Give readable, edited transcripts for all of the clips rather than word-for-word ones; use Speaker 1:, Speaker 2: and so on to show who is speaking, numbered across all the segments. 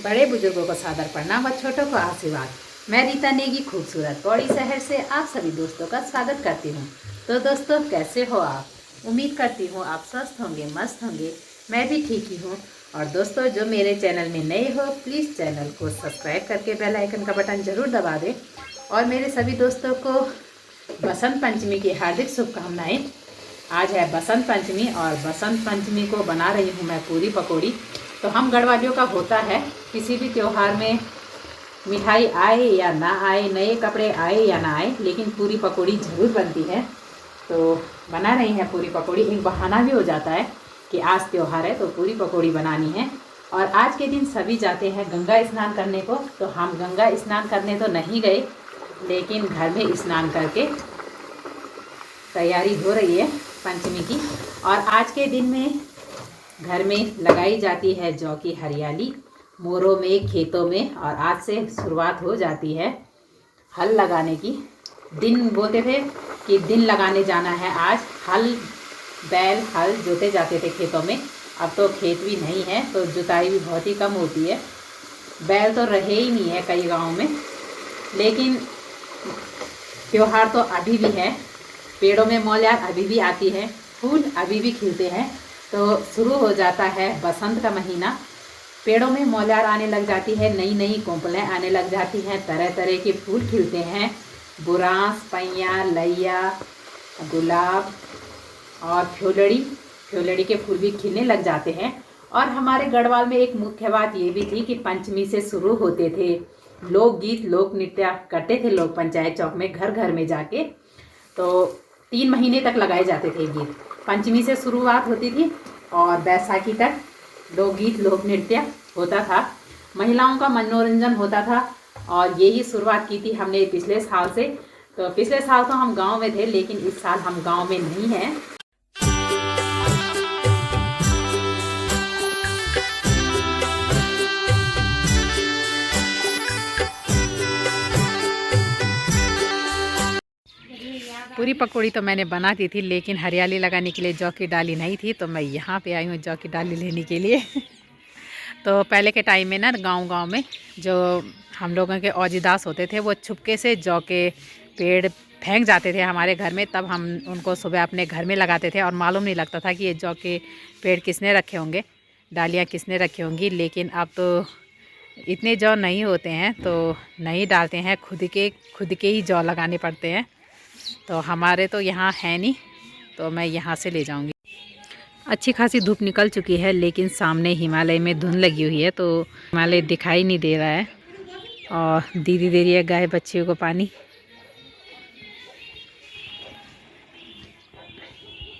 Speaker 1: बड़े बुजुर्गों को सादर प्रणाम व छोटों को आशीर्वाद। मैं रीता नेगी खूबसूरत पौड़ी शहर से आप सभी दोस्तों का स्वागत करती हूँ। तो दोस्तों, कैसे हो आप? उम्मीद करती हूँ आप स्वस्थ होंगे, मस्त होंगे। मैं भी ठीक ही हूँ। और दोस्तों, जो मेरे चैनल में नए हो, प्लीज़ चैनल को सब्सक्राइब करके बेल आइकन का बटन ज़रूर दबा दें। और मेरे सभी दोस्तों को बसंत पंचमी की हार्दिक शुभकामनाएं। आज है बसंत पंचमी और बसंत पंचमी को बना रही हूँ मैं पूरी पकौड़ी। तो हम गढ़वालियों का होता है, किसी भी त्यौहार में मिठाई आए या ना आए, नए कपड़े आए या ना आए, लेकिन पूरी पकौड़ी ज़रूर बनती है। तो बना रही हैं पूरी पकौड़ी। एक बहाना भी हो जाता है कि आज त्यौहार है तो पूरी पकौड़ी बनानी है। और आज के दिन सभी जाते हैं गंगा स्नान करने को। तो हम गंगा स्नान करने तो नहीं गए, लेकिन घर में स्नान करके तैयारी हो रही है पंचमी की। और आज के दिन में घर में लगाई जाती है जौ की हरियाली, मोरों में, खेतों में। और आज से शुरुआत हो जाती है हल लगाने की। दिन बोलते थे कि दिन लगाने जाना है आज। बैल हल जोते जाते थे खेतों में। अब तो खेत भी नहीं है तो जुताई भी बहुत ही कम होती है। बैल तो रहे ही नहीं है कई गाँव में। लेकिन त्योहार तो अभी भी है, पेड़ों में मौल्यार अभी भी आती है, फूल अभी भी खिलते हैं। तो शुरू हो जाता है बसंत का महीना। पेड़ों में मौल्यार आने लग जाती है, नई नई कोंपलें आने लग जाती हैं, तरह तरह के फूल खिलते हैं। बुरांस, पैया, लैया, गुलाब और फ्योलड़ी के फूल भी खिलने लग जाते हैं। और हमारे गढ़वाल में एक मुख्य बात ये भी थी कि पंचमी से शुरू होते थे लोकगीत, लोक नृत्य करते थे लोग पंचायत चौक में, घर घर में जाके। तो 3 महीने तक लगाए जाते थे गीत। पंचमी से शुरुआत होती थी और बैसाखी तक लोकगीत, लोक नृत्य होता था। महिलाओं का मनोरंजन होता था। और यही शुरुआत की थी हमने पिछले साल से। तो पिछले साल तो हम गांव में थे, लेकिन इस साल हम गांव में नहीं हैं। पूरी पकौड़ी तो मैंने बना दी थी, लेकिन हरियाली लगाने के लिए जौ की डाली नहीं थी, तो मैं यहाँ पे आई हूँ जौ की डाली लेने के लिए। तो पहले के टाइम में ना गांव में जो हम लोगों के औजीदास होते थे, वो छुपके से जौ के पेड़ फेंक जाते थे हमारे घर में। तब हम उनको सुबह अपने घर में लगाते थे और मालूम नहीं लगता था कि ये जौ के पेड़ किसने रखे होंगे, डालियाँ किसने रखी होंगी। लेकिन अब तो इतने जौ नहीं होते हैं तो नहीं डालते हैं, खुद के ही जौ लगाने पड़ते हैं। तो हमारे तो यहाँ है नहीं, तो मैं यहाँ से ले जाऊँगी। अच्छी खासी धूप निकल चुकी है, लेकिन सामने हिमालय में धुंध लगी हुई है तो हिमालय दिखाई नहीं दे रहा है। और दीदी दे रही है गाय बच्चियों को पानी।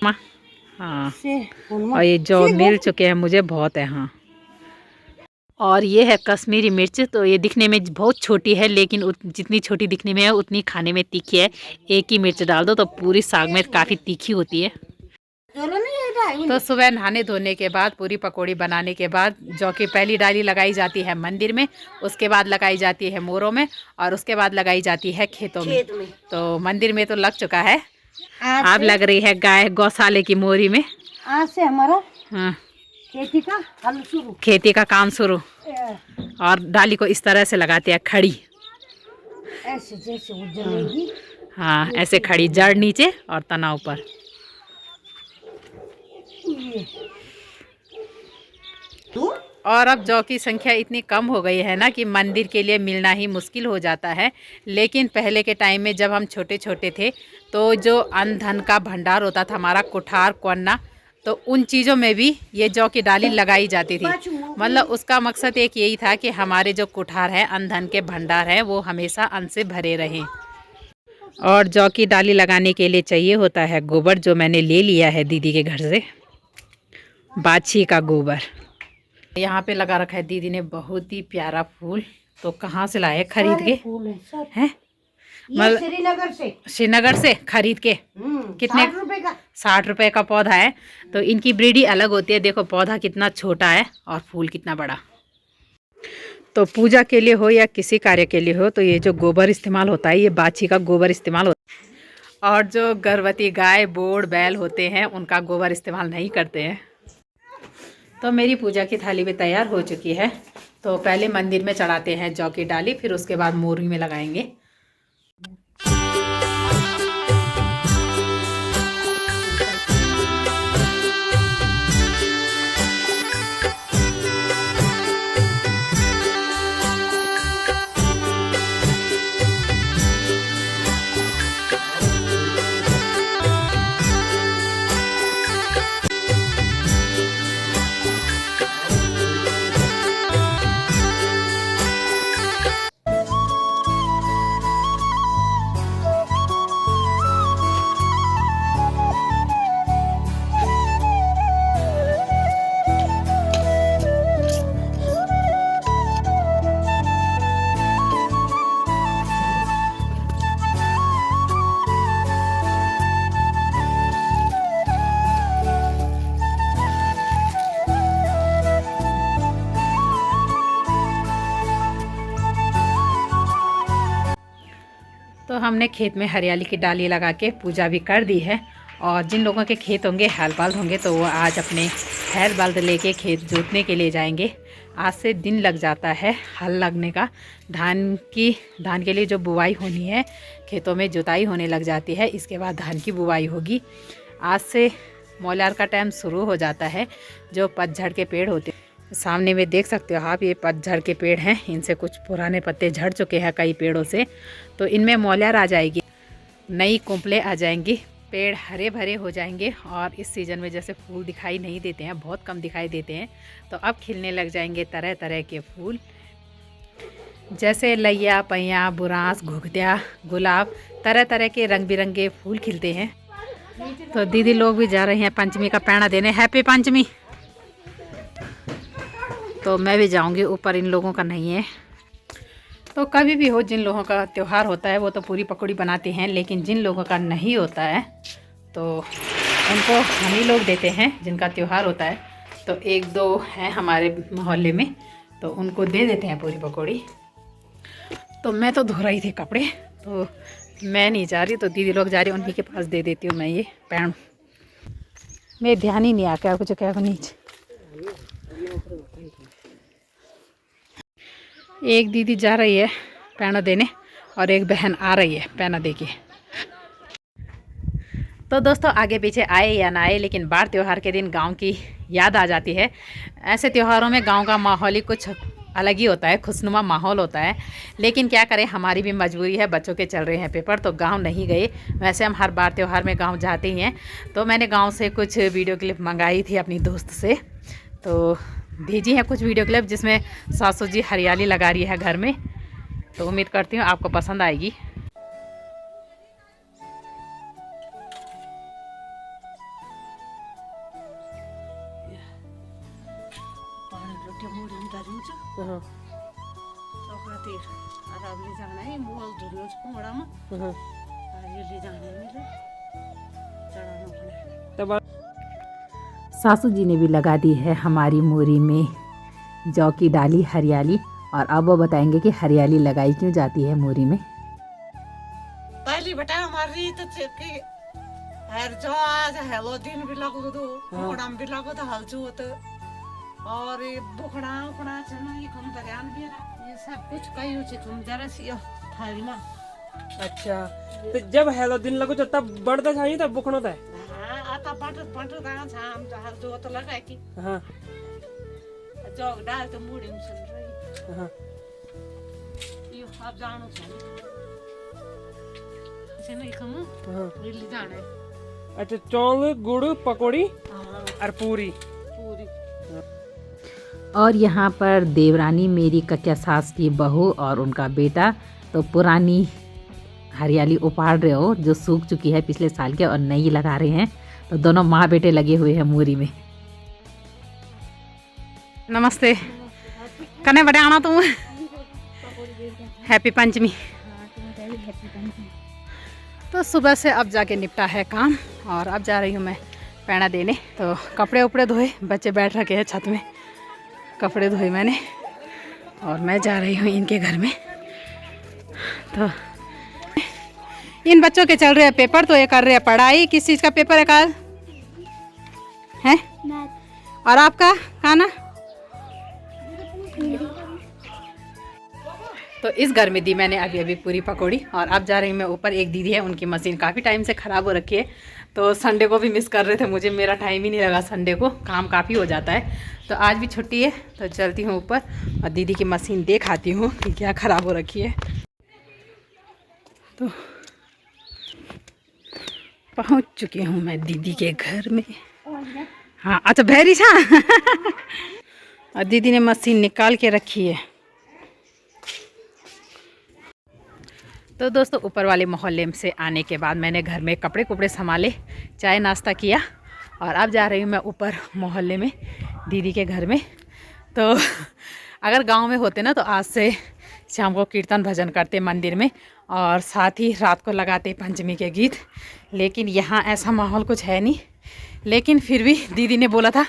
Speaker 1: हाँ, और ये जो मिल चुके हैं मुझे बहुत है। हाँ, और ये है कश्मीरी मिर्च। तो ये दिखने में बहुत छोटी है, लेकिन जितनी छोटी दिखने में है उतनी खाने में तीखी है। एक ही मिर्च डाल दो तो पूरी साग में काफ़ी तीखी होती है। तो सुबह नहाने धोने के बाद, पूरी पकौड़ी बनाने के बाद, जौ की पहली डाली लगाई जाती है मंदिर में, उसके बाद लगाई जाती है मोरों में, और उसके बाद लगाई जाती है खेतों में। तो मंदिर में तो लग चुका है, अब लग रही है गाय गौशाले की मोरी में।
Speaker 2: आज से हमारा
Speaker 1: हाँ,
Speaker 2: खेती
Speaker 1: का काम शुरू। और डाली को इस तरह से लगाते हैं खड़ी,
Speaker 2: ऐसे जैसे वो जलेगी।
Speaker 1: हाँ, ऐसे खड़ी, जड़ नीचे और तना ऊपर। और अब जौ की संख्या इतनी कम हो गई है ना कि मंदिर के लिए मिलना ही मुश्किल हो जाता है। लेकिन पहले के टाइम में जब हम छोटे छोटे थे, तो जो अन्न धन का भंडार होता था हमारा, कुठार कोन्ना, तो उन चीज़ों में भी ये जौ की डाली लगाई जाती थी। मतलब उसका मकसद एक यही था कि हमारे जो कुठार हैं, अन्न धन के भंडार हैं, वो हमेशा अन्न से भरे रहें। और जौ की डाली लगाने के लिए चाहिए होता है गोबर, जो मैंने ले लिया है दीदी के घर से, बाछी का गोबर। यहाँ पे लगा रखा है दीदी ने बहुत ही प्यारा फूल। तो कहाँ से लाए? खरीद के हैं? श्रीनगर से खरीद के। कितने?
Speaker 2: 60 रुपए का।
Speaker 1: 60 रुपए का पौधा है। तो इनकी ब्रीड अलग होती है। देखो पौधा कितना छोटा है और फूल कितना बड़ा। तो पूजा के लिए हो या किसी कार्य के लिए हो, तो ये जो गोबर इस्तेमाल होता है, ये बाछी का गोबर इस्तेमाल होता है। और जो गर्भवती गाय, बोड़, बैल होते हैं, उनका गोबर इस्तेमाल नहीं करते हैं। तो मेरी पूजा की थाली भी तैयार हो चुकी है। तो पहले मंदिर में चढ़ाते हैं जौ की डाली, फिर उसके बाद मोरी में लगाएंगे। तो हमने खेत में हरियाली की डाली लगा के पूजा भी कर दी है। और जिन लोगों के खेत होंगे हल बल्द होंगे तो वो आज अपने हल बल्द लेके खेत जोतने के लिए जाएंगे। आज से दिन लग जाता है हल लगने का। धान के लिए जो बुआई होनी है, खेतों में जुताई होने लग जाती है, इसके बाद धान की बुआई होगी। आज से मौलार का टाइम शुरू हो जाता है। जो पतझड़ के पेड़ होते हैं सामने में देख सकते हो आप, ये पतझड़ के पेड़ हैं, इनसे कुछ पुराने पत्ते झड़ चुके हैं कई पेड़ों से, तो इनमें मौलार आ जाएगी, नई कुंपलें आ जाएंगी, पेड़ हरे भरे हो जाएंगे। और इस सीज़न में जैसे फूल दिखाई नहीं देते हैं, बहुत कम दिखाई देते हैं, तो अब खिलने लग जाएंगे तरह तरह के फूल, जैसे लैया, पैया, बुरांस, घुघतिया, गुलाब, तरह तरह के रंग बिरंगे फूल खिलते हैं। तो दीदी लोग भी जा रही हैं पंचमी का पैना देने। हैप्पी पंचमी। तो मैं भी जाऊंगी, ऊपर इन लोगों का नहीं है। तो कभी भी हो, जिन लोगों का त्यौहार होता है वो तो पूरी पकौड़ी बनाते हैं, लेकिन जिन लोगों का नहीं होता है तो उनको हम ही लोग देते हैं। जिनका त्यौहार होता है तो एक दो हैं हमारे मोहल्ले में, तो उनको दे देते हैं पूरी पकौड़ी। तो मैं तो धो रही थी कपड़े, तो मैं नहीं जा रही, तो दीदी लोग जा रही, उन्हीं के पास दे देती हूँ मैं ये पैन। मेरे ध्यान ही नहीं आ क्या कुछ क्या नीचे। एक दीदी जा रही है पैना देने और एक बहन आ रही है पैना देके। तो दोस्तों आगे पीछे आए या ना आए, लेकिन बाढ़ त्यौहार के दिन गांव की याद आ जाती है। ऐसे त्योहारों में गांव का माहौल ही कुछ अलग ही होता है, खुशनुमा माहौल होता है। लेकिन क्या करें, हमारी भी मजबूरी है, बच्चों के चल रहे हैं पेपर, तो गांव नहीं गए। वैसे हम हर बार त्यौहार में गांव जाते ही हैं। तो मैंने गांव से कुछ वीडियो क्लिप मंगाई थी अपनी दोस्त से, तो भेजी है कुछ वीडियो क्लिप, जिसमें सासू जी हरियाली लगा रही है घर में। तो उम्मीद करती हूँ आपको पसंद आएगी। सासू जी ने भी लगा दी है हमारी मोरी में जौ की डाली हरियाली, और अब वो बताएंगे कि हरियाली लगाई क्यों जाती है मोरी में।
Speaker 2: पहली बेटा हमारी तो कि हर जो आज हेलो दिन भी लगो दो, बुखड़ाम भी लगो तो हल जो तो, और ये बुखड़ा उखड़ा चना ये कम दरियान भी ये सब कुछ कई हो चुका हम जरा सी थाली में।
Speaker 3: अच्छा, तो जब हेलो दिन लगो तो तब बढ़ता चाहिए तब बुखड़ा होता है।
Speaker 2: हां आता पट दाना छाम तो हल जो तो लगा कि
Speaker 3: हां
Speaker 2: जोग डाल तो मुड़ी में चल रही।
Speaker 3: हां
Speaker 2: यो अब जानो चाहिए से नहीं कम।
Speaker 3: हां
Speaker 2: दिल्ली जाना है।
Speaker 3: अच्छा, चौल गुड़ पकौड़ी
Speaker 2: हां
Speaker 3: और पूरी।
Speaker 1: और यहाँ पर देवरानी मेरी कक्या सास की बहू और उनका बेटा तो पुरानी हरियाली उपाड़ रहे हो जो सूख चुकी है पिछले साल के, और नई लगा रहे हैं। तो दोनों माँ बेटे लगे हुए हैं मोरी में। नमस्ते, कने बड़े आना तुम। हैप्पी पंचमी। तो सुबह से अब जाके निपटा है काम, और अब जा रही हूँ मैं पैना देने। तो कपड़े उपड़े धोए, बच्चे बैठ रखे हैं छत में, कपड़े धोए मैंने, और मैं जा रही हूँ इनके घर में। तो इन बच्चों के चल रहे हैं पेपर, तो ये कर रहे हैं पढ़ाई। किस चीज़ का पेपर है कल? है और आपका खाना तो इस घर में दी मैंने अभी अभी पूरी पकौड़ी और अब जा रही मैं ऊपर। एक दीदी है, उनकी मशीन काफ़ी टाइम से ख़राब हो रखी है, तो संडे को भी मिस कर रहे थे मुझे, मेरा टाइम ही नहीं लगा संडे को, काम काफ़ी हो जाता है। तो आज भी छुट्टी है तो चलती हूँ ऊपर और दीदी की मशीन देख आती हूँ कि क्या ख़राब हो रखी है। तो पहुँच चुकी हूँ मैं दीदी के घर में। हाँ अच्छा भैरी छा और दीदी ने मशीन निकाल के रखी है। तो दोस्तों ऊपर वाले मोहल्ले से आने के बाद मैंने घर में कपड़े कुपड़े संभाले, चाय नाश्ता किया और अब जा रही हूँ मैं ऊपर मोहल्ले में दीदी के घर में। तो अगर गांव में होते ना तो आज से शाम को कीर्तन भजन करते मंदिर में और साथ ही रात को लगाते पंचमी के गीत, लेकिन यहाँ ऐसा माहौल कुछ है नहीं। लेकिन फिर भी दीदी ने बोला था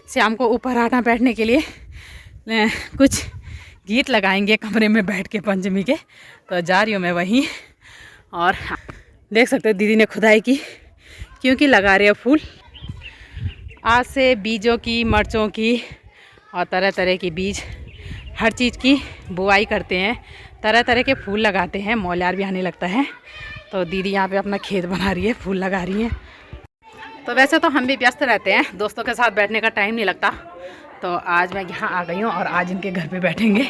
Speaker 1: शाम को ऊपर आना बैठने के लिए कुछ गीत लगाएंगे कमरे में बैठ के पंचमी के, तो जा रही हूँ मैं वहीं। और देख सकते हो दीदी ने खुदाई की क्योंकि लगा रहे हैं फूल। आज से बीजों की, मिर्चों की और तरह तरह की बीज हर चीज़ की बुआई करते हैं, तरह तरह के फूल लगाते हैं। मौल्यार भी आने लगता है तो दीदी यहाँ पे अपना खेत बना रही है, फूल लगा रही है। तो वैसे तो हम भी व्यस्त रहते हैं, दोस्तों के साथ बैठने का टाइम नहीं लगता, तो आज मैं यहाँ आ गई हूँ और आज इनके घर पे बैठेंगे।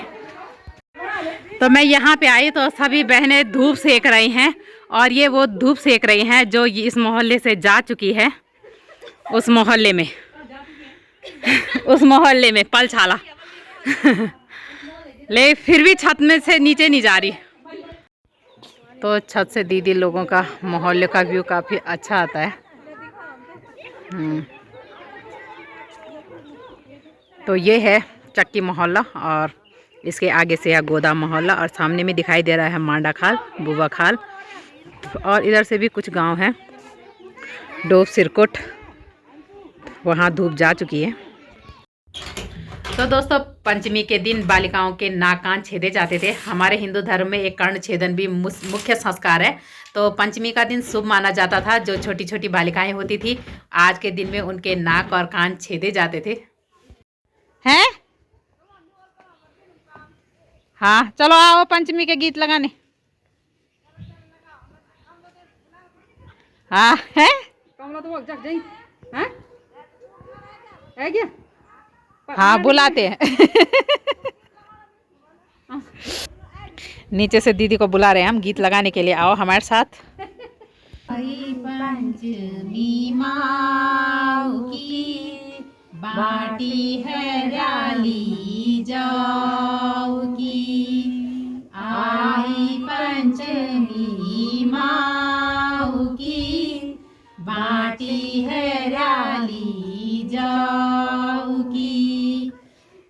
Speaker 1: तो मैं यहाँ पे आई तो सभी बहनें धूप सेक रही हैं और ये वो धूप सेक रही हैं जो इस मोहल्ले से जा चुकी है उस मोहल्ले में उस मोहल्ले में पलछाला ले फिर भी छत में से नीचे नहीं जा रही। तो छत से दीदी लोगों का मोहल्ले का व्यू काफ़ी अच्छा आता है। तो ये है चक्की मोहल्ला और इसके आगे से है गोदा मोहल्ला और सामने में दिखाई दे रहा है मांडा खाल, बुआ खाल और इधर से भी कुछ गांव हैं, डोब सिरकोट, वहाँ धूप जा चुकी है। तो दोस्तों पंचमी के दिन बालिकाओं के नाक कान छेदे जाते थे। हमारे हिंदू धर्म में एक कर्ण छेदन भी मुख्य संस्कार है। तो पंचमी का दिन शुभ माना जाता था। जो छोटी छोटी बालिकाएं होती थी आज के दिन में उनके नाक और कान छेदे जाते थे। हैं? हाँ चलो आओ पंचमी के गीत लगाने। हाँ है क्या? हाँ बुलाते हैं नीचे से दीदी को बुला रहे हैं हम गीत लगाने के लिए, आओ हमारे साथ। पंचमी माऊ की बाटी हरियाली जाऊ की, आई पंचमी माऊ की बाटी हरियाली जाऊ की,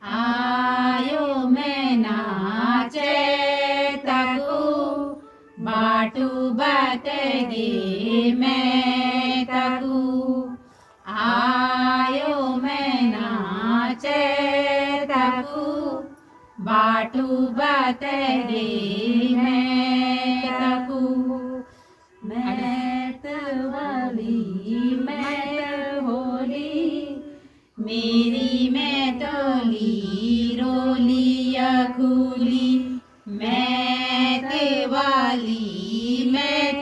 Speaker 1: आयो मैं नाचे तको बाटू बतगे मैं तको, आयो मैं नाचे तको बाटू बतगे मैं तको, मैं तवली मैं होली मेरी मैं तोली रोली अखूली, मैं वाली मैं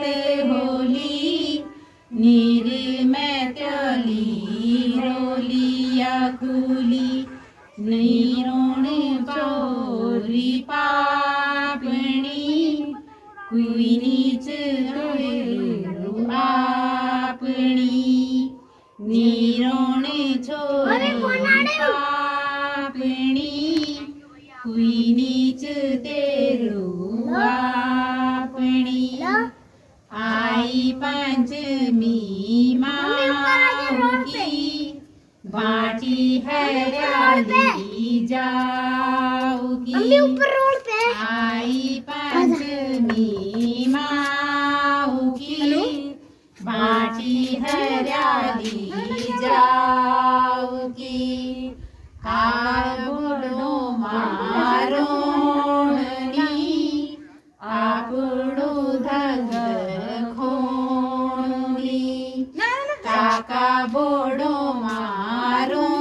Speaker 1: होली नीर मैं तोली रोली अखूली, नीरोण चोरी पापणी कोई नीच आपणी, नीरोण छोरी पापणी कोई नीच तेरू आपणी, आई पंचमी माऊ की बाटी हरियाली जाऊगी, आई पंचमी माऊ की बाटी हरियाली जाऊगी, बुढ़ो मारोणी आपड़ो धग खोनी, काका बोड़ो मारोणी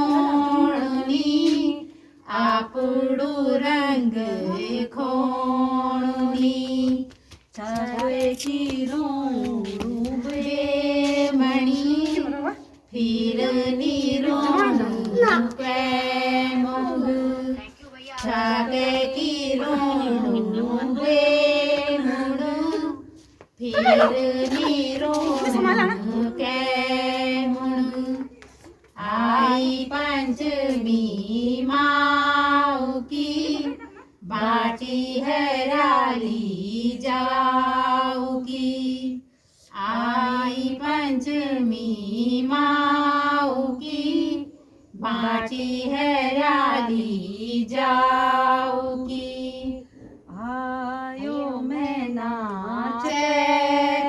Speaker 1: आपड़ो मूडू रंग खोणी छावे की रूबे मणि फिर नीरोणु प्रेमोग छागे की रूबे मुडू फिर नीरोणु कैमुणु आई पंचमी माऊ की बाटी हैराली जाऊगी आई पंचमी माऊ की बाटी हैराली जाऊगी आयो मैं नाचे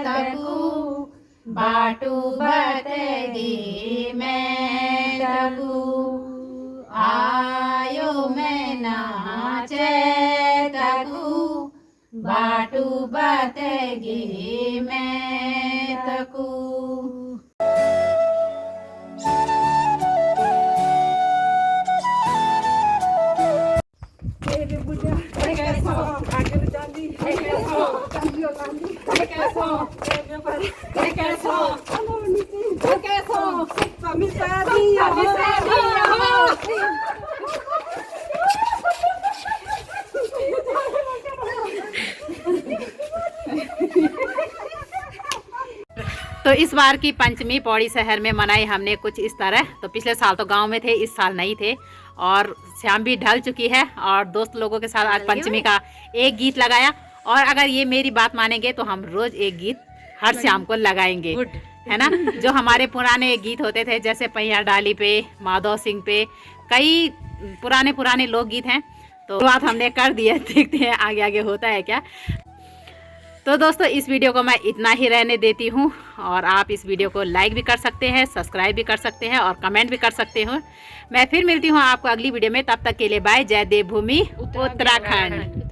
Speaker 1: तकू बाटू बतगे मैं तकू आयो मैं नाचे तकू बाटू बतगे मैं तकू तो इस बार की पंचमी पौड़ी शहर में मनाई हमने कुछ इस तरह। तो पिछले साल तो गांव में थे, इस साल नहीं थे और शाम भी ढल चुकी है और दोस्त लोगों के साथ आज पंचमी का एक गीत लगाया। और अगर ये मेरी बात मानेंगे तो हम रोज एक गीत हर शाम को लगाएंगे, है ना। जो हमारे पुराने गीत होते थे जैसे पैया डाली पे, माधव सिंह पे, कई पुराने लोकगीत हैं। तो बात हमने कर दी है, देखते हैं आगे आगे होता है क्या। तो दोस्तों इस वीडियो को मैं इतना ही रहने देती हूँ और आप इस वीडियो को लाइक भी कर सकते हैं, सब्सक्राइब भी कर सकते हैं और कमेंट भी कर सकते हो। मैं फिर मिलती हूँ आपको अगली वीडियो में, तब तक के लिए बाय। जय देवभूमि उत्तराखंड।